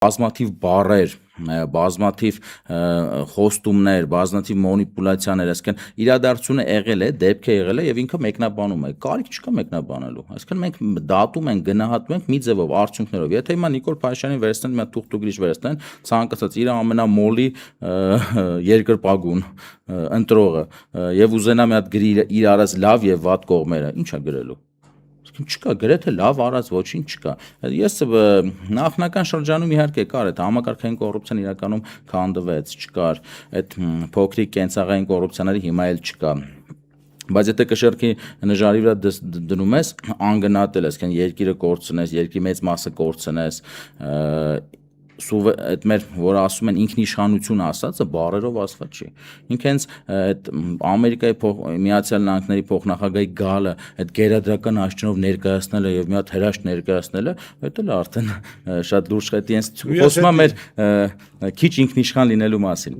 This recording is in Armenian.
բազմաթիվ բառեր, բազմաթիվ խոստումներ, բազմաթիվ մանիպուլյացիաներ, այսինքն իրադարձությունը եղել է, դեպք է եղել է եւ ինքը մեկնաբանում է։ Կարիք չկա մեկնաբանելու։ Այսինքն մենք դատում ենք, գնահատում ենք մի ձևով, արդյունքներով։ Եթե հիմա Նիկոլ Փաշինյանին վերցնեն, մի հատ թուղթուգրիչ վերցնեն, ցանկացած իր ամենամոլի երկրպագուն ընտրողը եւ ուզենա մի հատ գրի իր արած լավ եւ վատ կողմերը, ի՞նչ է գրելու։ Չկա, գրեթե լավ արած ոչինչ չկա։ Ես նախնական շրջանում իհարկե կար այդ համակարգային կոռուպցիան իրականում քանդվեց, չկար, այդ փոքրիկ կենցաղային կոռուպցիաները հիմա էլ չկա։ Բայց եթե կշեռքի նժարի վրա դնում ես, անգնահատել ես, երկիրը կորցնես, երկրի մեծ մասը կորցնես, այդ մեր, որ ասում են ինքնիշխանություն ասածը բառերով ասված չի։ Ինքը հենց այդ Ամերիկայի Միացյալ Նահանգների փոխնախագահի գալը, այդ գերադրական աշճանով ներկայացնելը եւ մի հատ հրաշք ներկայացնելը, դա էլ արդեն շատ լուրջ է, խոսում է մեր քիչ ինքնիշխան լինելու մասին։